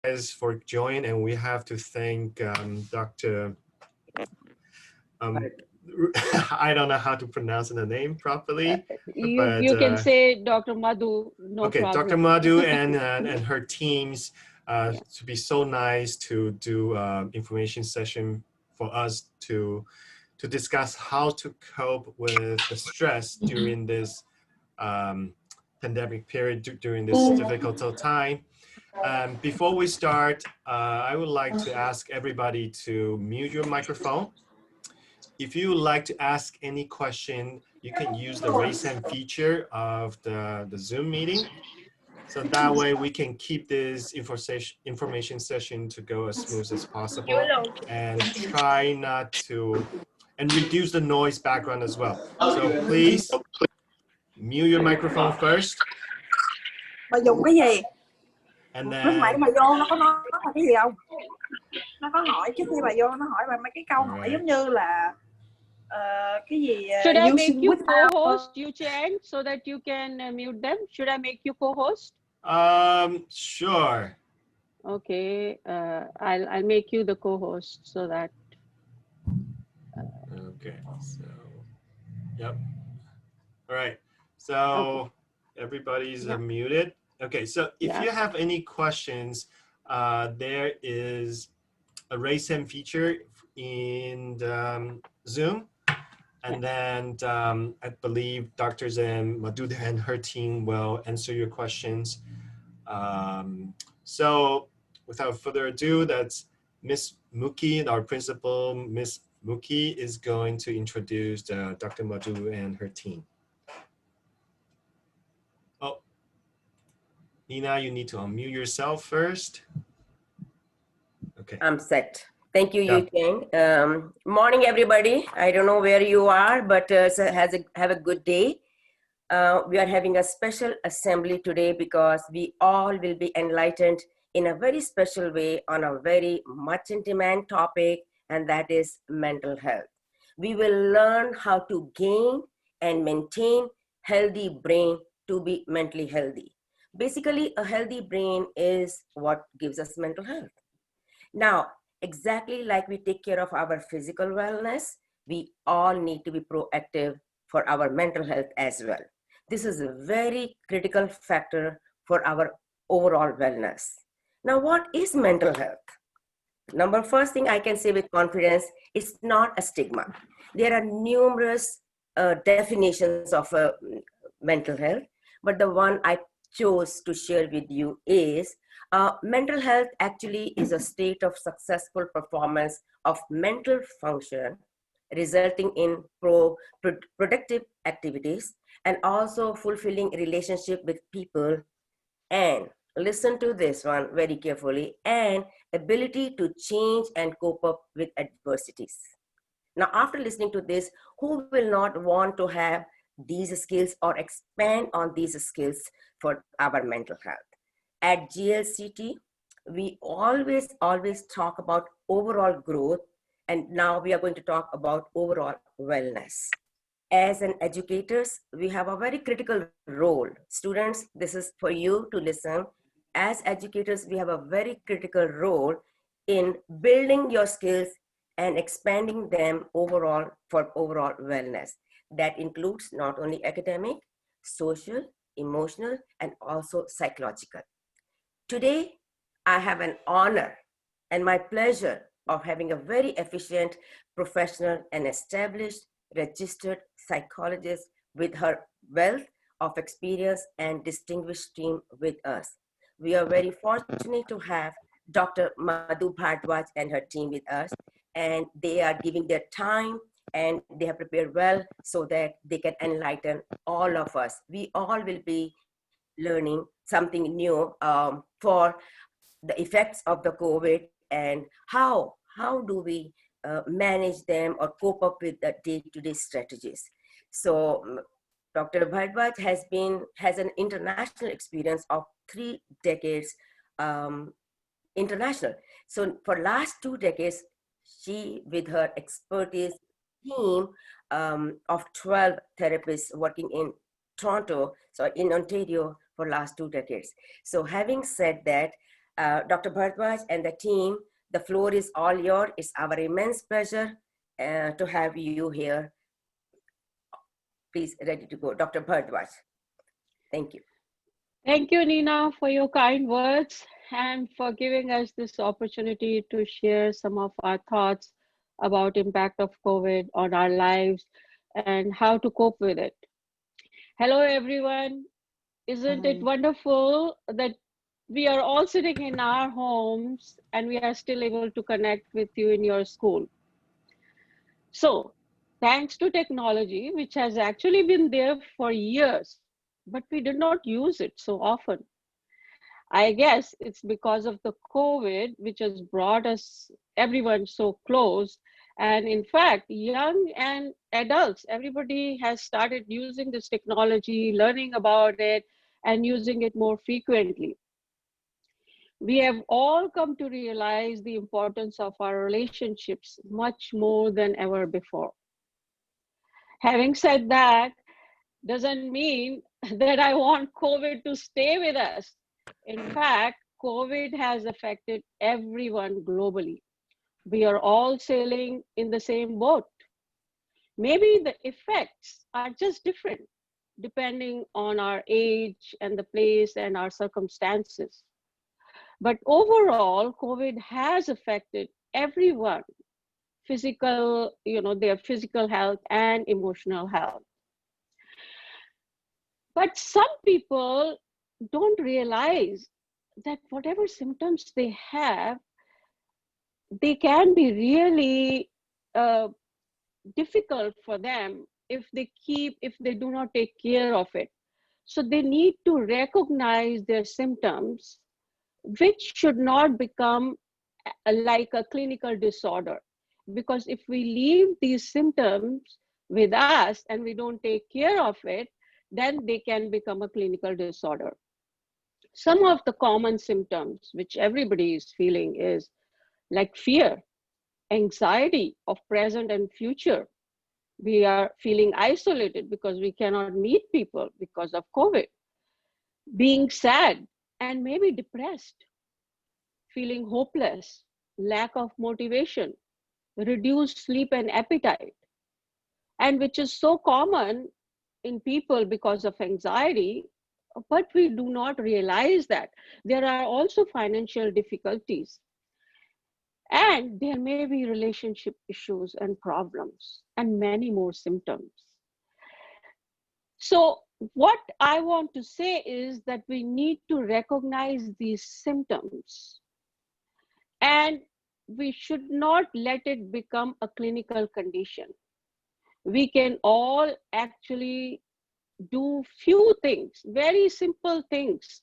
guys for joining, and we have to thank Dr. I don't know how to pronounce the name properly, but you can say Dr. Madhu, no okay, problem. Dr. Madhu and her teams Yeah. to be so nice to do information session for us to discuss how to cope with the stress during this pandemic period, during this difficult time. Before we start, I would like to ask everybody to mute your microphone. If you would like to ask any question, you can use the raise hand feature of the Zoom meeting. So that way we can keep this information session to go as smooth as possible and try not to, and reduce the noise background as well. So please mute your microphone first. Bà dùng cái gì? And Lúc nãy then bà vô nó có nói là cái gì không? Nó có hỏi trước khi bà vô nó hỏi bà mấy cái câu hỏi giống như là cái gì Should I make using you without co-host, you Chen, so that you can mute them? Should I make you co-host? Sure. Okay, I'll make you the co-host so that. Okay, so, yep. All right, so Okay. everybody's muted. Okay, so if you have any questions, there is a raise hand feature in the, Zoom. And then I believe Dr. Zem, Madhu and her team will answer your questions. So without further ado, that's Miss Muki, our principal. Miss Muki is going to introduce Dr. Madhu and her team. Oh, Nina, you need to unmute yourself first. Okay. I'm set. Thank you, Yu Cheng. Morning, everybody. I don't know where you are, but have a good day. We are having a special assembly today because we all will be enlightened in a very special way on a very much in demand topic, and that is mental health. We will learn how to gain and maintain healthy brain to be mentally healthy. Basically, a healthy brain is what gives us mental health. Now, exactly like we take care of our physical wellness, we all need to be proactive for our mental health as well. This is a very critical factor for our overall wellness. Now, what is mental health? First thing I can say with confidence, it's not a stigma. There are numerous definitions of mental health, but the one I chose to share with you is mental health actually is a state of successful performance of mental function resulting in productive activities and also fulfilling relationship with people, and listen to this one very carefully, and ability to change and cope up with adversities. Now, after listening to this, who will not want to have these skills or expand on these skills for our mental health? At GLCT, we always talk about overall growth, and now we are going to talk about overall wellness. As an educators, we have a very critical role. Students, this is for you to listen. As educators, we have a very critical role in building your skills and expanding them overall for overall wellness. That includes not only academic, social, emotional, and also psychological. Today, I have an honor and my pleasure of having a very efficient, professional, and established registered psychologist with her wealth of experience and distinguished team with us. We are very fortunate to have Dr. Madhu Bhardwaj and her team with us, and they are giving their time and they have prepared well so that they can enlighten all of us. We all will be learning something new for the effects of the COVID and how do we manage them or cope up with the day-to-day strategies. So Dr. Bhardwaj has an international experience of 3 decades international. So for last 2 decades, she, with her expertise team of 12 therapists working in Toronto, so in Ontario for last 2 decades. So having said that, Dr. Bhardwaj and the team, the floor is all yours. It's our immense pleasure to have you here. Please, ready to go. Dr. Bhardwaj. Thank you. Thank you, Nina, for your kind words and for giving us this opportunity to share some of our thoughts about impact of COVID on our lives and how to cope with it. Hello, everyone. Isn't it wonderful that we are all sitting in our homes and we are still able to connect with you in your school? So, thanks to technology, which has actually been there for years, but we did not use it so often. I guess it's because of the COVID, which has brought us everyone so close. And in fact, young and adults, everybody has started using this technology, learning about it, and using it more frequently. We have all come to realize the importance of our relationships much more than ever before. Having said that, doesn't mean that I want COVID to stay with us. In fact, COVID has affected everyone globally. We are all sailing in the same boat. Maybe the effects are just different depending on our age and the place and our circumstances. But overall, COVID has affected everyone, their physical health and emotional health. But some people don't realize that whatever symptoms they have, they can be really difficult for them if they do not take care of it. So they need to recognize their symptoms, which should not become like a clinical disorder. Because if we leave these symptoms with us and we don't take care of it, then they can become a clinical disorder. Some of the common symptoms which everybody is feeling is like fear, anxiety of present and future. We are feeling isolated because we cannot meet people because of COVID. Being sad and maybe depressed, feeling hopeless, lack of motivation, reduced sleep and appetite, and which is so common in people because of anxiety, but we do not realize that. There are also financial difficulties, and there may be relationship issues and problems, and many more symptoms. So what I want to say is that we need to recognize these symptoms, and we should not let it become a clinical condition. We can all actually do few things, very simple things,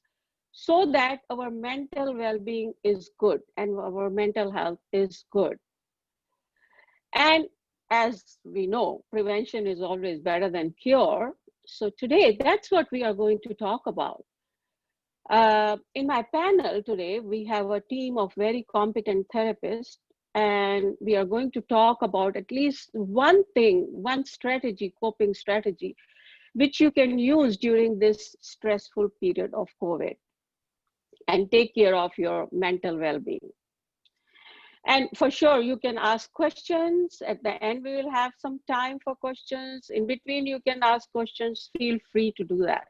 so that our mental well-being is good and our mental health is good. And as we know, prevention is always better than cure. So today, that's what we are going to talk about. In my panel today, we have a team of very competent therapists, and we are going to talk about at least one thing, one strategy, coping strategy, which you can use during this stressful period of COVID and take care of your mental well-being. And for sure, you can ask questions. At the end, we will have some time for questions. In between, you can ask questions. Feel free to do that.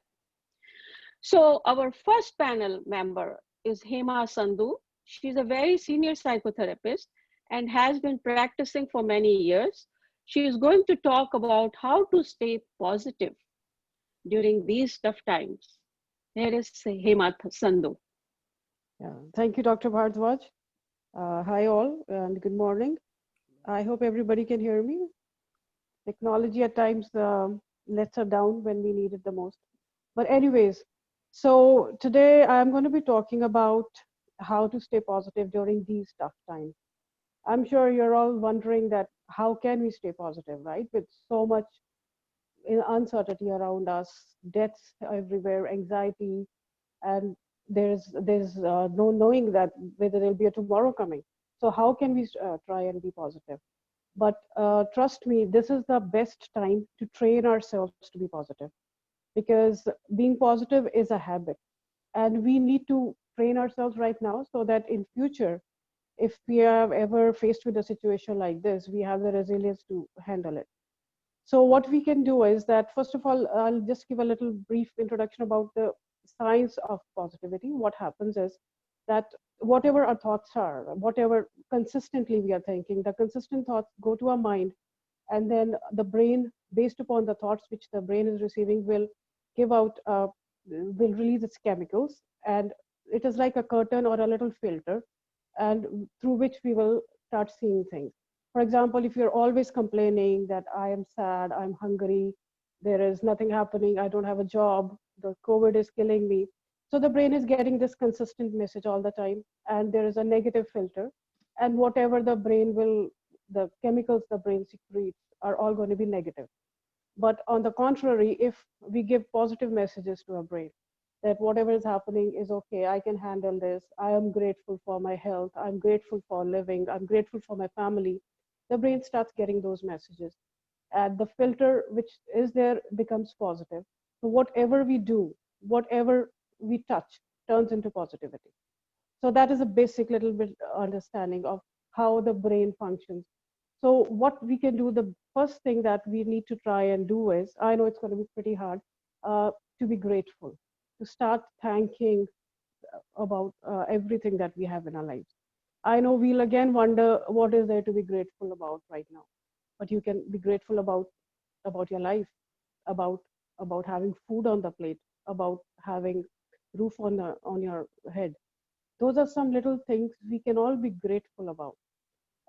So our first panel member is Hema Sandhu. She's a very senior psychotherapist and has been practicing for many years. She is going to talk about how to stay positive during these tough times. Here is Hema Sandhu. Yeah, thank you, Dr. Bhardwaj. Hi all, and good morning. I hope everybody can hear me. Technology at times lets us down when we need it the most. But anyways, so today I'm going to be talking about how to stay positive during these tough times. I'm sure you're all wondering that how can we stay positive, right? With so much uncertainty around us, deaths everywhere, anxiety, and there's no knowing that whether there'll be a tomorrow coming. So how can we try and be positive? But trust me, this is the best time to train ourselves to be positive, because being positive is a habit, and we need to train ourselves right now so that in future, if we are ever faced with a situation like this, we have the resilience to handle it. So what we can do is that, first of all, I'll just give a little brief introduction about the science of positivity. What happens is that whatever our thoughts are, whatever consistently we are thinking, the consistent thoughts go to our mind, and then the brain, based upon the thoughts which the brain is receiving, will give out, will release its chemicals, and it is like a curtain or a little filter, and through which we will start seeing things. For example, if you're always complaining that I am sad, I'm hungry, there is nothing happening, I don't have a job, the COVID is killing me. So the brain is getting this consistent message all the time, and there is a negative filter. And whatever the brain will, the chemicals the brain secretes are all going to be negative. But on the contrary, if we give positive messages to our brain, that whatever is happening is okay, I can handle this, I am grateful for my health, I'm grateful for living, I'm grateful for my family, the brain starts getting those messages. And the filter which is there becomes positive. So whatever we do, whatever we touch turns into positivity. So that is a basic little bit understanding of how the brain functions. So what we can do, the first thing that we need to try and do is, I know it's going to be pretty hard, to be grateful, to start thanking about everything that we have in our lives. I know we'll again wonder what is there to be grateful about right now, but you can be grateful about your life, about about having food on the plate, about having roof on your head. Those are some little things we can all be grateful about.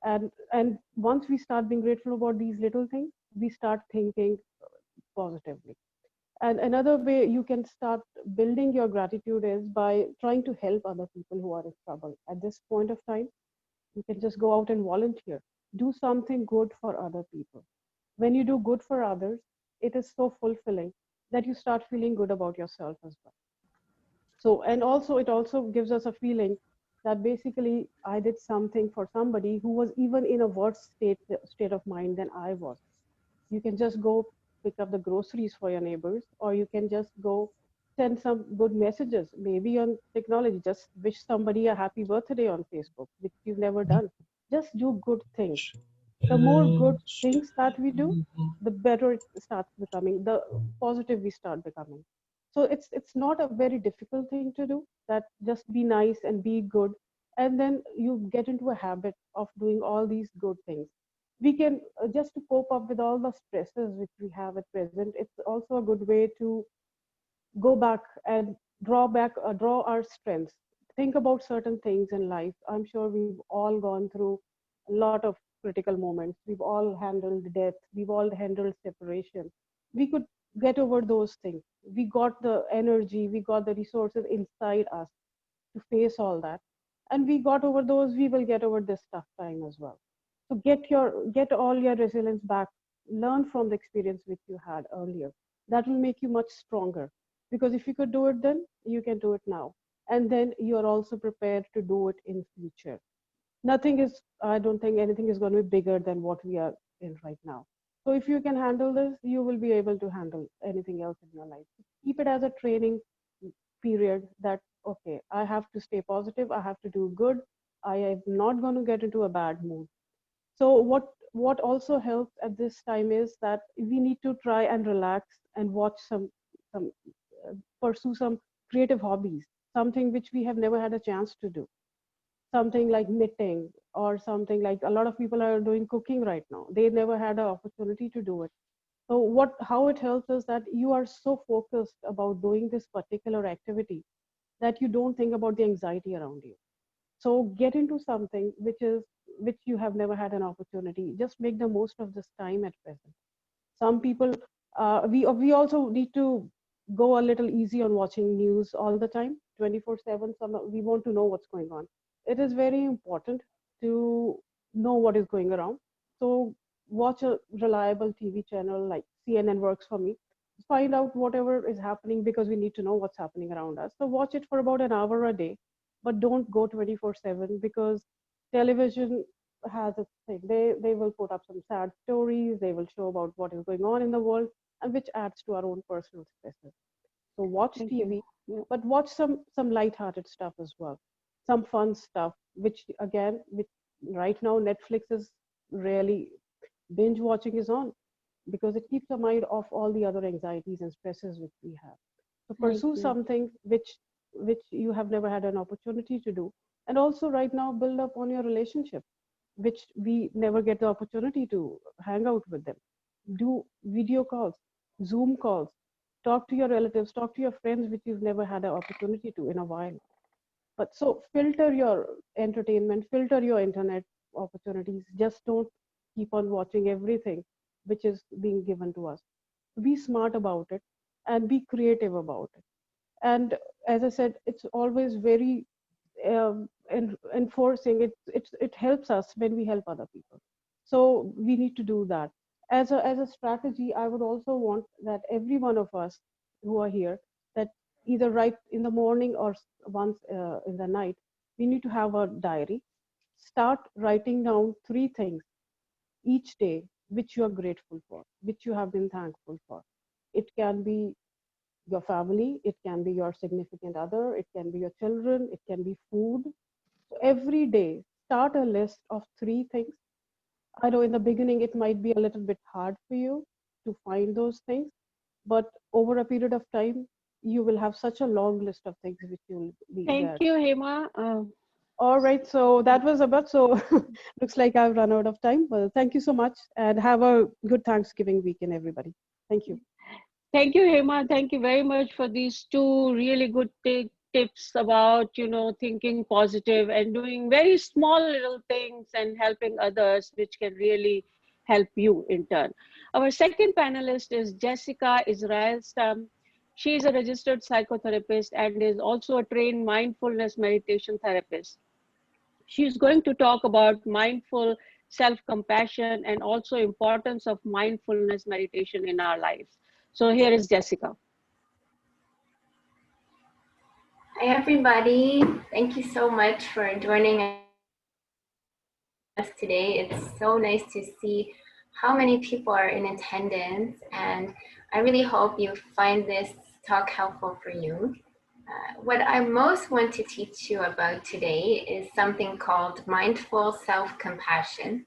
And once we start being grateful about these little things, we start thinking positively. And another way you can start building your gratitude is by trying to help other people who are in trouble. At this point of time, you can just go out and volunteer, do something good for other people. When you do good for others, it is so fulfilling that you start feeling good about yourself as well. So, and also it also gives us a feeling that basically I did something for somebody who was even in a worse state of mind than I was. You can just go pick up the groceries for your neighbors, or you can just go send some good messages, maybe on technology. Just wish somebody a happy birthday on Facebook, which you've never done. Just do good things. The more good things that we do, the better it starts becoming, the positive we start becoming. So it's not a very difficult thing to do, that just be nice and be good, and then you get into a habit of doing all these good things. We can, just to cope up with all the stresses which we have at present, it's also a good way to go back and draw our strengths. Think about certain things in life. I'm sure we've all gone through a lot of critical moments. We've all handled death, we've all handled separation. We could get over those things. We got the energy, we got the resources inside us to face all that, and we got over those. We will get over this tough time as well. So get all your resilience back. Learn from the experience which you had earlier. That will make you much stronger, because if you could do it then, you can do it now, and then you are also prepared to do it in future. Nothing is, I don't think anything is going to be bigger than what we are in right now. So if you can handle this, you will be able to handle anything else in your life. Keep it as a training period, that okay, I have to stay positive, I have to do good, I am not going to get into a bad mood. So what also helps at this time is that we need to try and relax and watch some pursue some creative hobbies, something which we have never had a chance to do, something like knitting, or something like, a lot of people are doing cooking right now, they never had an opportunity to do it. So how it helps is that you are so focused about doing this particular activity that you don't think about the anxiety around you. So get into something which you have never had an opportunity. Just make the most of this time at present. Some people, we also need to go a little easy on watching news all the time, 24/7. We want to know what's going on. It is very important to know what is going around. So watch a reliable TV channel like CNN works for me. Find out whatever is happening, because we need to know what's happening around us. So watch it for about an hour a day, but don't go 24/7, because television has its thing. They will put up some sad stories. They will show about what is going on in the world, and which adds to our own personal stresses. So watch Thank TV, you. Yeah. but watch some light-hearted stuff as well, some fun stuff, which again, which right now Netflix is really, binge watching is on, because it keeps the mind off all the other anxieties and stresses which we have. So Thank pursue you. something which you have never had an opportunity to do, and also right now build up on your relationship, which we never get the opportunity to hang out with them. Do video calls, Zoom calls, talk to your relatives, talk to your friends, which you've never had an opportunity to in a while. But so filter your entertainment, filter your internet opportunities. Just don't keep on watching everything which is being given to us. Be smart about it and be creative about it. And as I said, it's always very enforcing it. It helps us when we help other people. So we need to do that. As a strategy, I would also want that every one of us who are here, that either right in the morning or once in the night, we need to have a diary. Start writing down 3 things each day which you are grateful for, which you have been thankful for. It can be your family, it can be your significant other, it can be your children, it can be food. So every day, start a list of 3 things. I know in the beginning it might be a little bit hard for you to find those things, but over a period of time, you will have such a long list of things which you'll be Thank there. you, Hema. All right, so that was about, so looks like I've run out of time. Well, thank you so much and have a good Thanksgiving weekend, everybody. Thank you. Thank you, Hema. Thank you very much for these two really good tips about, thinking positive and doing very small little things and helping others, which can really help you in turn. Our second panelist is Jessica Israel Stam. She is a registered psychotherapist and is also a trained mindfulness meditation therapist. She's going to talk about mindful self-compassion and also importance of mindfulness meditation in our lives. So here is Jessica. Hi, everybody. Thank you so much for joining us today. It's so nice to see how many people are in attendance, and I really hope you find this talk helpful for you. What I most want to teach you about today is something called mindful self-compassion.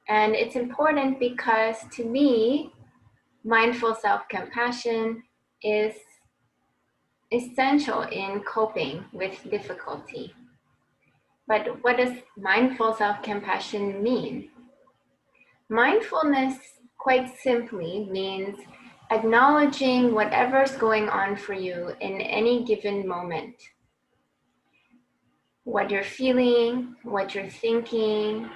And it's important because to me, mindful self-compassion is essential in coping with difficulty. But what does mindful self-compassion mean? Mindfulness, quite simply, means acknowledging whatever's going on for you in any given moment. What you're feeling, what you're thinking,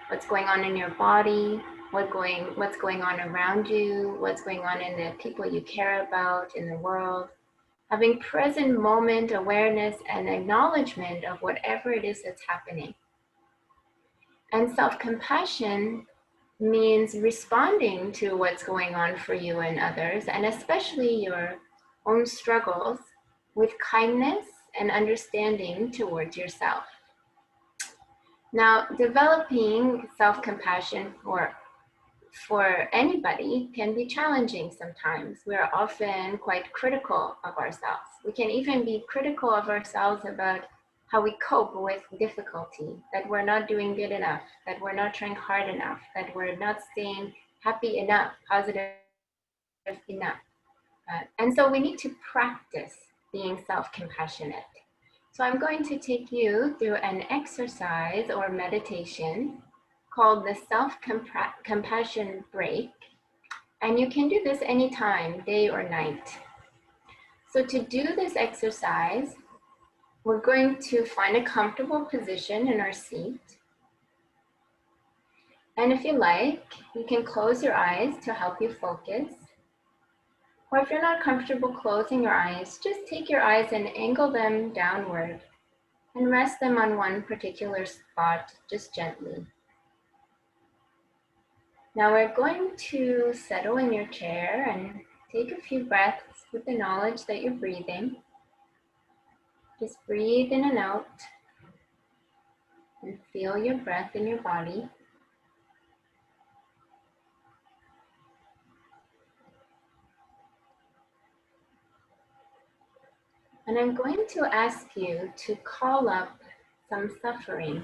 what's going on in your body, what's going on around you, what's going on in the people you care about in the world. Having present moment awareness and acknowledgement of whatever it is that's happening. And self-compassion means responding to what's going on for you and others, and especially your own struggles, with kindness and understanding towards yourself. Now, developing self-compassion for anybody can be challenging sometimes. We're often quite critical of ourselves. We can even be critical of ourselves about how we cope with difficulty, that we're not doing good enough, that we're not trying hard enough, that we're not staying happy enough, positive enough. And so we need to practice being self-compassionate. So I'm going to take you through an exercise or meditation called the self-compassion break. And you can do this anytime, day or night. So to do this exercise, we're going to find a comfortable position in our seat. And if you like, you can close your eyes to help you focus. Or if you're not comfortable closing your eyes, just take your eyes and angle them downward and rest them on one particular spot, just gently. Now we're going to settle in your chair and take a few breaths with the knowledge that you're breathing. Just breathe in and out and feel your breath in your body. And I'm going to ask you to call up some suffering.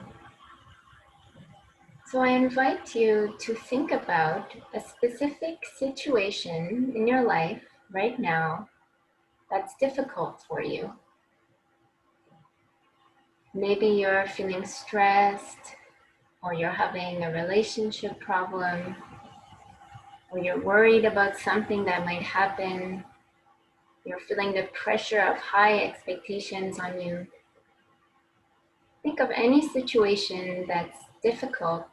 So I invite you to think about a specific situation in your life right now that's difficult for you. Maybe you're feeling stressed, or you're having a relationship problem, or you're worried about something that might happen. You're feeling the pressure of high expectations on you. Think of any situation that's difficult,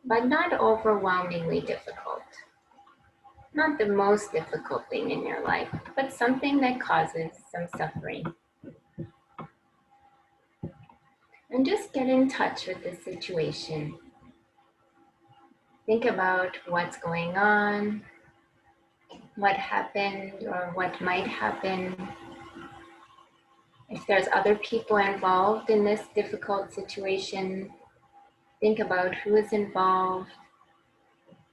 but not overwhelmingly difficult. Not the most difficult thing in your life, but something that causes some suffering. And just get in touch with the situation. Think about what's going on, what happened or what might happen. If there's other people involved in this difficult situation, think about who is involved,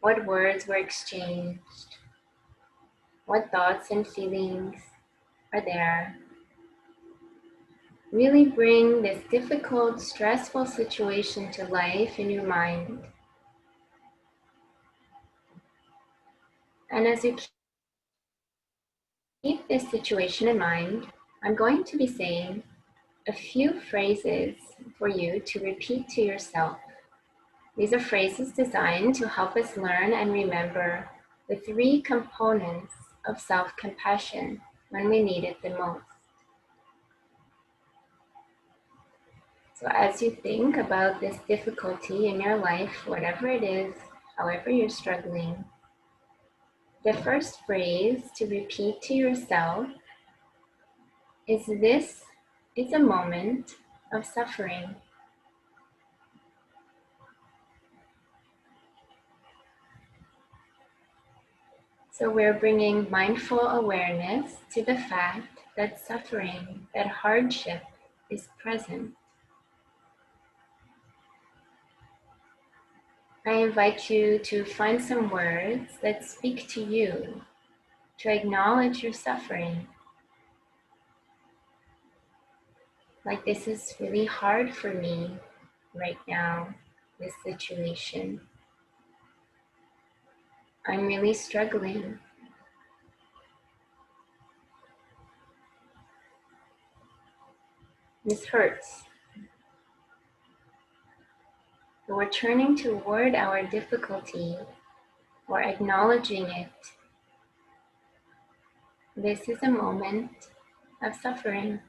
what words were exchanged, what thoughts and feelings are there. Really bring this difficult, stressful situation to life in your mind. And as you keep this situation in mind, I'm going to be saying a few phrases for you to repeat to yourself. These are phrases designed to help us learn and remember the three components of self-compassion when we need it the most. So as you think about this difficulty in your life, whatever it is, however you're struggling, the first phrase to repeat to yourself is, "This is a moment of suffering." So we're bringing mindful awareness to the fact that suffering, that hardship is present. I invite you to find some words that speak to you, to acknowledge your suffering. Like, this is really hard for me right now, this situation. I'm really struggling. This hurts. So we're turning toward our difficulty or acknowledging it. This is a moment of suffering.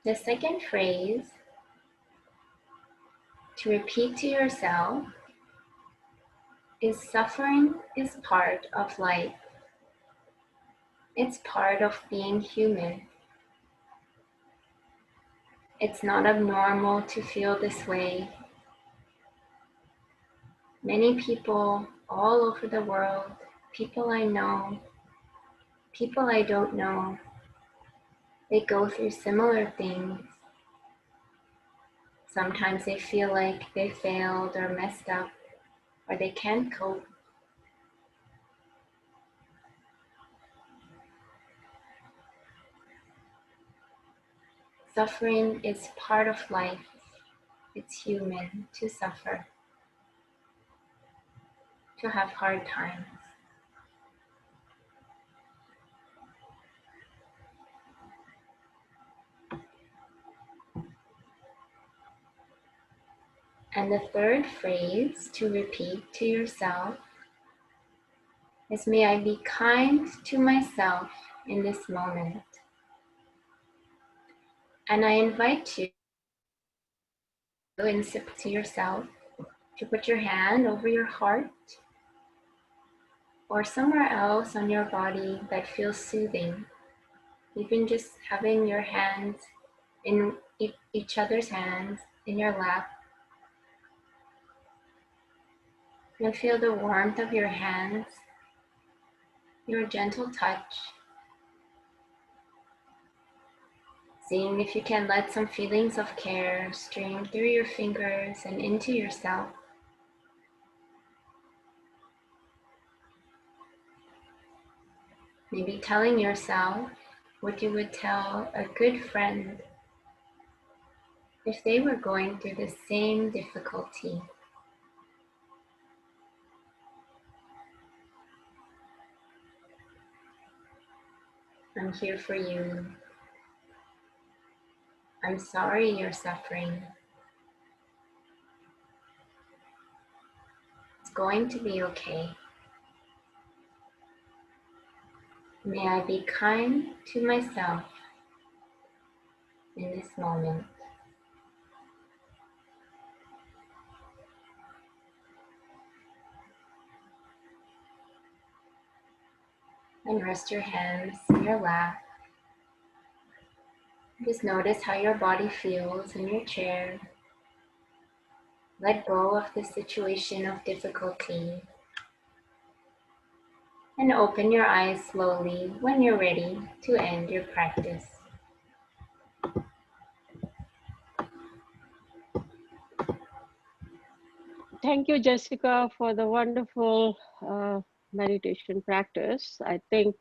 The second phrase to repeat to yourself is, "Suffering is part of life. It's part of being human. It's not abnormal to feel this way. Many people all over the world, people I know, people I don't know, they go through similar things. Sometimes they feel like they failed or messed up, or they can't cope. Suffering is part of life. It's human to suffer, to have hard times. And the third phrase to repeat to yourself is, "May I be kind to myself in this moment." And I invite you to yourself to put your hand over your heart or somewhere else on your body that feels soothing. Even just having your hands in each other's hands in your lap. You'll feel the warmth of your hands, your gentle touch. Seeing if you can let some feelings of care stream through your fingers and into yourself. Maybe telling yourself what you would tell a good friend if they were going through the same difficulty. I'm here for you. I'm sorry you're suffering. It's going to be okay. May I be kind to myself in this moment. And rest your hands in your lap. Just notice how your body feels in your chair. Let go of the situation of difficulty. And open your eyes slowly when you're ready to end your practice. Thank you, Jessica, for the wonderful meditation practice. I think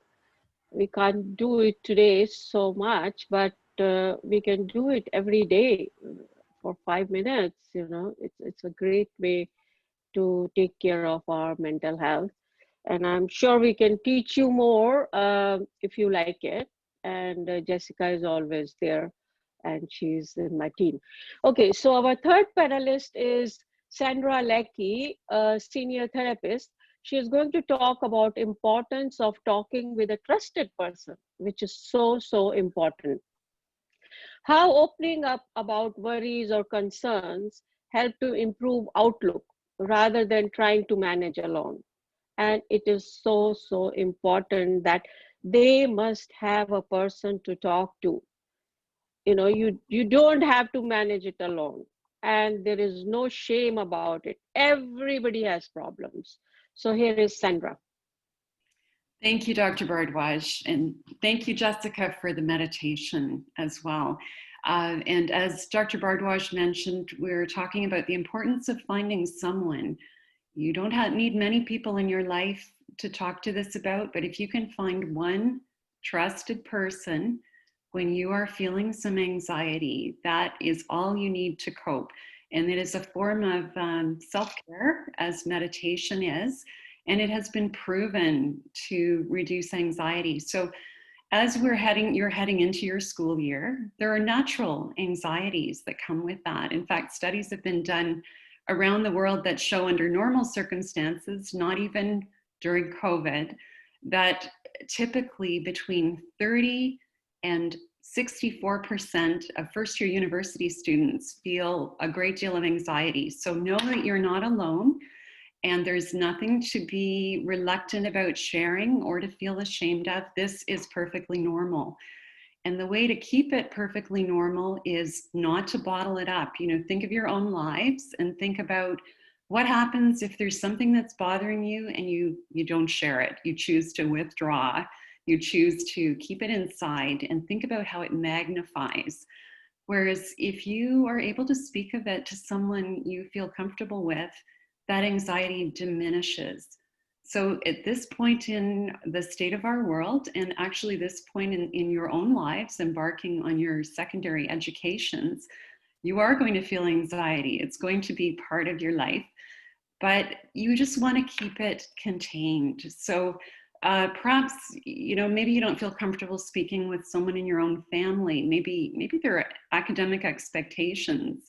we can't do it today so much, but we can do it every day for 5 minutes. You know, it's a great way to take care of our mental health. And I'm sure we can teach you more if you like it. And Jessica is always there, and she's in my team. Okay, so our third panelist is Sandra Leckie, a senior therapist. She is going to talk about importance of talking with a trusted person, which is so important. How opening up about worries or concerns help to improve outlook rather than trying to manage alone. And it is so important that they must have a person to talk to. You know, you don't have to manage it alone, and there is no shame about it. Everybody has problems. So here is Sandra. Thank you, Dr. Bhardwaj, and thank you, Jessica, for the meditation as well. And as Dr. Bhardwaj mentioned, we're talking about the importance of finding someone. You don't need many people in your life to talk to this about, but if you can find one trusted person when you are feeling some anxiety, that is all you need to cope. And it is a form of self-care, as meditation is, and it has been proven to reduce anxiety. So as you're heading into your school year, there are natural anxieties that come with that. In fact, studies have been done around the world that show under normal circumstances, not even during COVID, that typically between 30 and 64% of first-year university students feel a great deal of anxiety. So know that you're not alone, and there's nothing to be reluctant about sharing or to feel ashamed of. This is perfectly normal. And the way to keep it perfectly normal is not to bottle it up. You know, think of your own lives and think about what happens if there's something that's bothering you and you don't share it. You choose to withdraw. You choose to keep it inside, and think about how it magnifies. Whereas if you are able to speak of it to someone you feel comfortable with, that anxiety diminishes. So at this point in the state of our world, and actually this point in your own lives, embarking on your secondary educations, you are going to feel anxiety. It's going to be part of your life, but you just want to keep it contained. So perhaps, you know, maybe you don't feel comfortable speaking with someone in your own family. Maybe there are academic expectations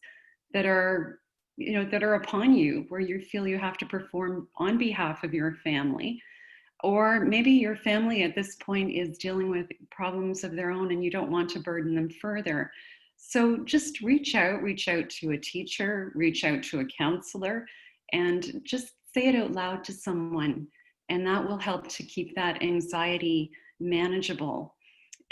that are, you know, that are upon you, where you feel you have to perform on behalf of your family. Or maybe your family at this point is dealing with problems of their own and you don't want to burden them further. So just reach out to a teacher, reach out to a counselor, and just say it out loud to someone. And that will help to keep that anxiety manageable.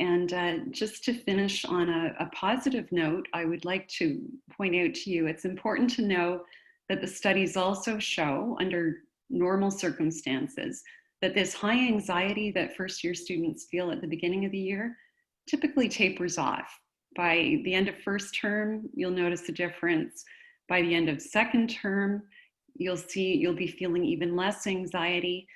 And just to finish on a positive note, I would like to point out to you, it's important to know that the studies also show, under normal circumstances, that this high anxiety that first-year students feel at the beginning of the year typically tapers off. By the end of first term, you'll notice a difference. By the end of second term, you'll be feeling even less anxiety.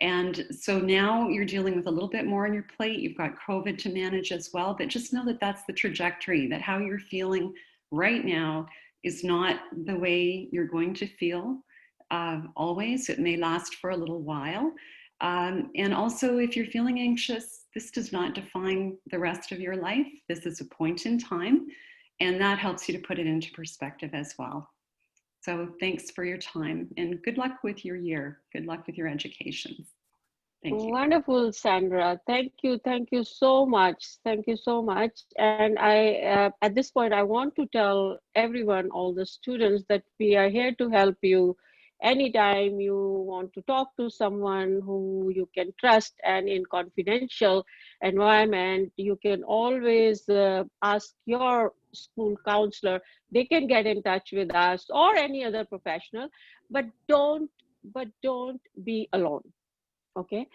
And so now you're dealing with a little bit more on your plate. You've got COVID to manage as well, but just know that that's the trajectory, that how you're feeling right now is not the way you're going to feel always. It may last for a little while. And also, if you're feeling anxious, this does not define the rest of your life. This is a point in time, and that helps you to put it into perspective as well. So thanks for your time, and good luck with your year. Good luck with your education. Thank you. Wonderful, Sandra. Thank you. Thank you so much. Thank you so much. And I, at this point, I want to tell everyone, all the students, that we are here to help you anytime you want to talk to someone who you can trust, and in confidential environment, you can always ask your school counselor. They can get in touch with us or any other professional, but don't be alone. Okay.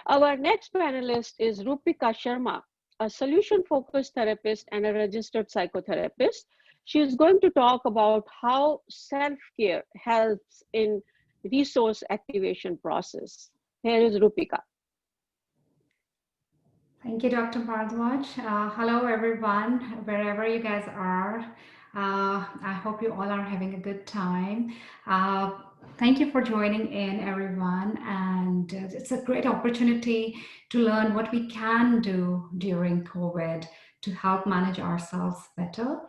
Our next panelist is Rupika Sharma, a solution-focused therapist and a registered psychotherapist. She is going to talk about how self-care helps in resource activation process. Here is Rupika. Thank you, Dr. Bhardwaj. Hello, everyone, wherever you guys are. I hope you all are having a good time. Thank you for joining in, everyone. And it's a great opportunity to learn what we can do during COVID to help manage ourselves better,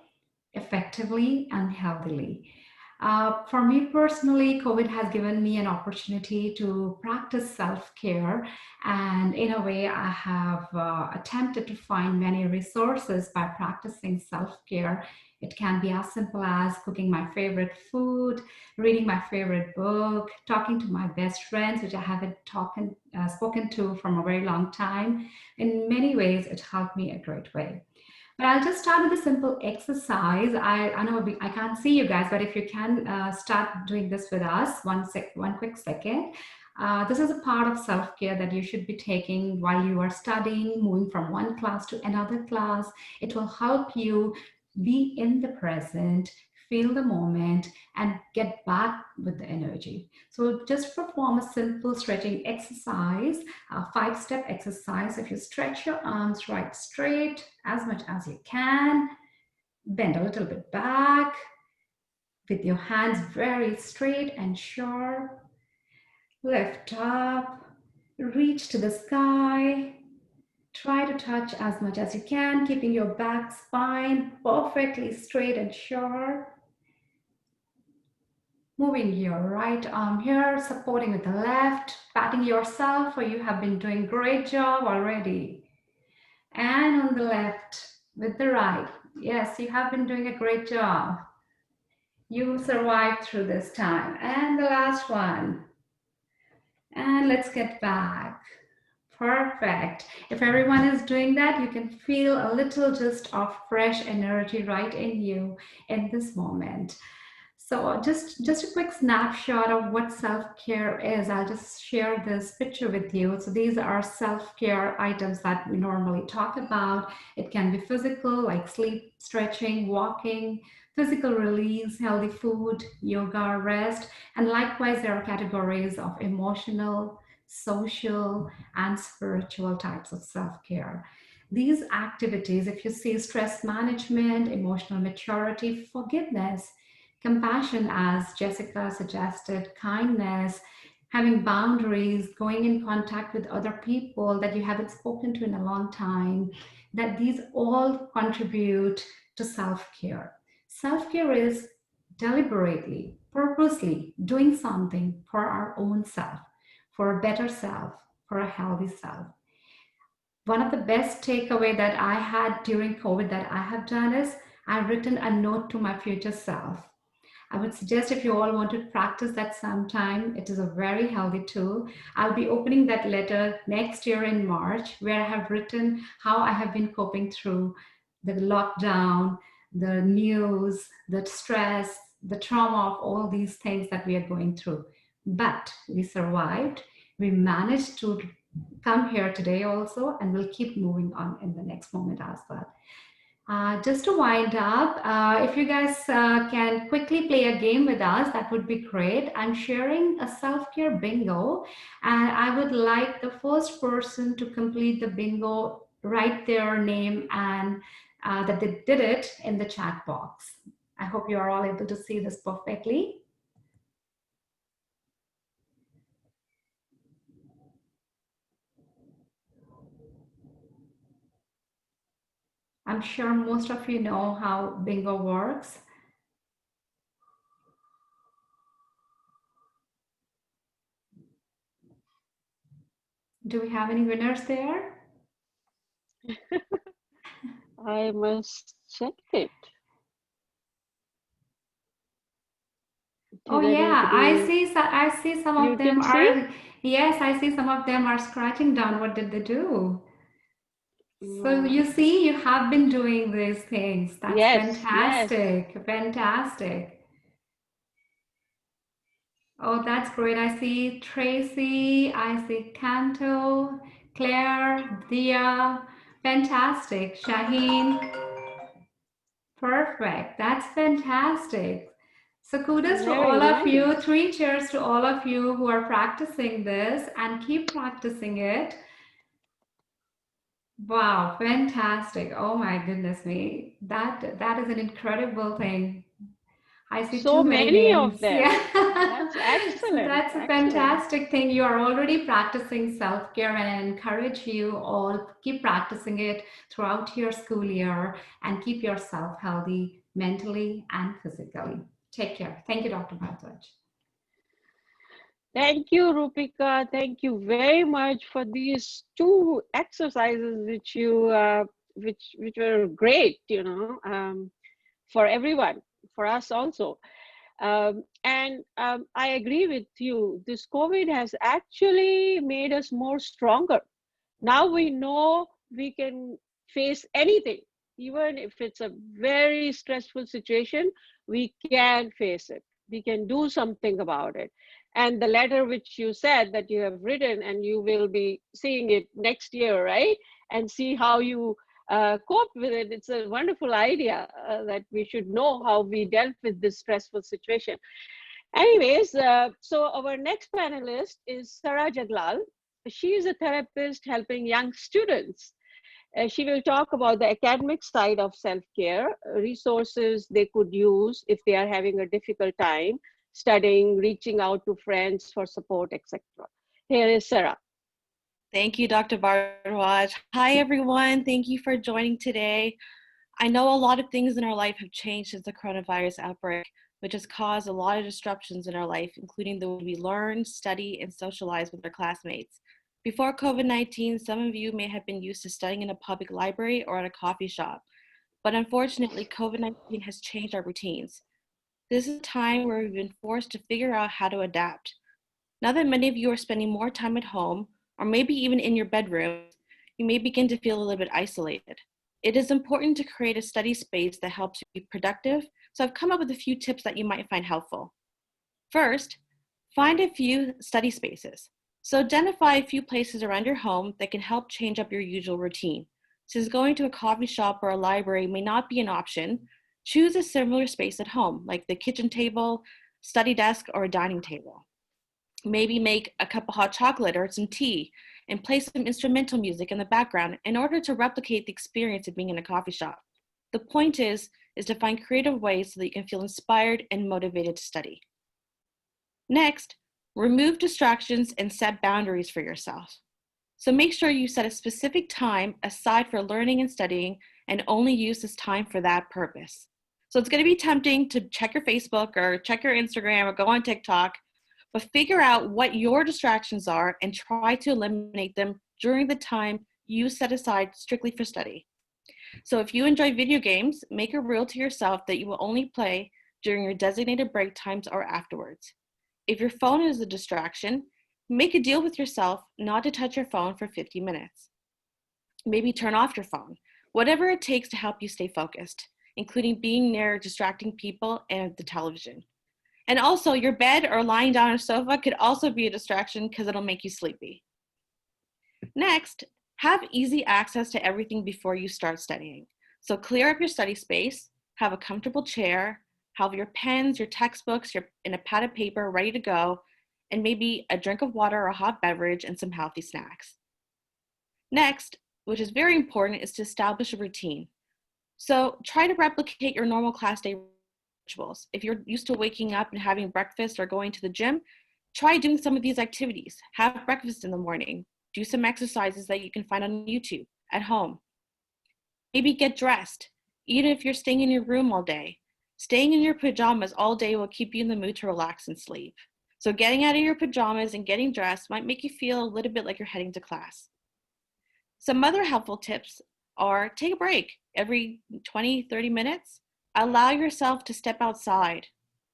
effectively, and healthily. For me personally, COVID has given me an opportunity to practice self-care, and in a way I have attempted to find many resources by practicing self-care. It can be as simple as cooking my favorite food, reading my favorite book, talking to my best friends, which I haven't spoken to from a very long time. In many ways, it helped me a great way. But I'll just start with a simple exercise. I know I can't see you guys, but if you can start doing this with us, one quick second. This is a part of self-care that you should be taking while you are studying, moving from one class to another class. It will help you be in the present, feel the moment, and get back with the energy. So just perform a simple stretching exercise, a 5-step exercise. If you stretch your arms right straight as much as you can, bend a little bit back with your hands very straight and sharp, lift up, reach to the sky. Try to touch as much as you can, keeping your back spine perfectly straight and sharp. Moving your right arm here, supporting with the left, patting yourself, for you have been doing a great job already. And on the left with the right. Yes, you have been doing a great job. You survived through this time. And the last one. And let's get back. Perfect. If everyone is doing that, you can feel a little just of fresh energy right in you in this moment. So just a quick snapshot of what self-care is. I'll just share this picture with you. So these are self-care items that we normally talk about. It can be physical, like sleep, stretching, walking, physical release, healthy food, yoga, rest. And likewise, there are categories of emotional, social, and spiritual types of self-care. These activities, if you see stress management, emotional maturity, forgiveness, compassion, as Jessica suggested, kindness, having boundaries, going in contact with other people that you haven't spoken to in a long time, that these all contribute to self-care. Self-care is deliberately, purposely doing something for our own self, for a better self, for a healthy self. One of the best takeaway that I had during COVID that I have done is I've written a note to my future self. I would suggest if you all want to practice that sometime, it is a very healthy tool. I'll be opening that letter next year in March, where I have written how I have been coping through the lockdown, the news, the stress, the trauma of all these things that we are going through. But we survived. We managed to come here today also, and we'll keep moving on in the next moment as well. Just to wind up, if you guys can quickly play a game with us, that would be great. I'm sharing a self-care bingo, and I would like the first person to complete the bingo, write their name and that they did it in the chat box. I hope you are all able to see this perfectly. I'm sure most of you know how bingo works. Do we have any winners there? I must check it. Oh Did yeah, I anybody- see some You of them can see? are, yes, I see some of them are scratching down. What did they do? So No. you see, you have been doing these things. That's Yes, yes. fantastic. Fantastic. Oh, that's great. I see Tracy, I see Canto, Claire, Dia. Fantastic. Shaheen. Perfect. That's fantastic. So kudos to Very all of you. nice. 3 cheers to all of you who are practicing this and keep practicing it. Wow, fantastic. Oh my goodness me. That is an incredible thing. I see So too many many of names. them. Yeah. That's So excellent. that's a Excellent. fantastic thing. You are already practicing self-care, and I encourage you all keep practicing it throughout your school year and keep yourself healthy mentally and physically. Take care. Thank you, Dr. Bhardwaj. Thank you, Rupika. Thank you very much for these 2 exercises, which were great, for everyone, for us also. I agree with you. This COVID has actually made us more stronger. Now we know we can face anything, even if it's a very stressful situation, we can face it. We can do something about it. And the letter which you said that you have written, and you will be seeing it next year, right? And see how you cope with it. It's a wonderful idea that we should know how we dealt with this stressful situation. Anyways, so our next panelist is Sarah Jaglal. She is a therapist helping young students. She will talk about the academic side of self-care, resources they could use if they are having a difficult time studying, reaching out to friends for support, etc. Here is Sarah. Thank you, Dr. Bhardwaj. Hi, everyone. Thank you for joining today. I know a lot of things in our life have changed since the coronavirus outbreak, which has caused a lot of disruptions in our life, including the way we learn, study, and socialize with our classmates. Before COVID-19, some of you may have been used to studying in a public library or at a coffee shop. But unfortunately, COVID-19 has changed our routines. This is a time where we've been forced to figure out how to adapt. Now that many of you are spending more time at home, or maybe even in your bedroom, you may begin to feel a little bit isolated. It is important to create a study space that helps you be productive, so I've come up with a few tips that you might find helpful. First, find a few study spaces. So identify a few places around your home that can help change up your usual routine. Since going to a coffee shop or a library may not be an option, choose a similar space at home, like the kitchen table, study desk, or a dining table. Maybe make a cup of hot chocolate or some tea and play some instrumental music in the background in order to replicate the experience of being in a coffee shop. The point is to find creative ways so that you can feel inspired and motivated to study. Next, remove distractions and set boundaries for yourself. So make sure you set a specific time aside for learning and studying and only use this time for that purpose. So it's going to be tempting to check your Facebook or check your Instagram or go on TikTok, but figure out what your distractions are and try to eliminate them during the time you set aside strictly for study. So if you enjoy video games, make a rule to yourself that you will only play during your designated break times or afterwards. If your phone is a distraction, make a deal with yourself not to touch your phone for 50 minutes. Maybe turn off your phone, whatever it takes to help you stay focused, including being near distracting people and the television. And also, your bed or lying down on a sofa could also be a distraction because it'll make you sleepy. Next, have easy access to everything before you start studying. So clear up your study space, have a comfortable chair, have your pens, your textbooks, and a pad of paper ready to go, and maybe a drink of water or a hot beverage and some healthy snacks. Next, which is very important, is to establish a routine. So try to replicate your normal class day rituals. If you're used to waking up and having breakfast or going to the gym, try doing some of these activities. Have breakfast in the morning. Do some exercises that you can find on YouTube at home. Maybe get dressed, even if you're staying in your room all day. Staying in your pajamas all day will keep you in the mood to relax and sleep. So getting out of your pajamas and getting dressed might make you feel a little bit like you're heading to class. Some other helpful tips are take a break every 20, 30 minutes. Allow yourself to step outside,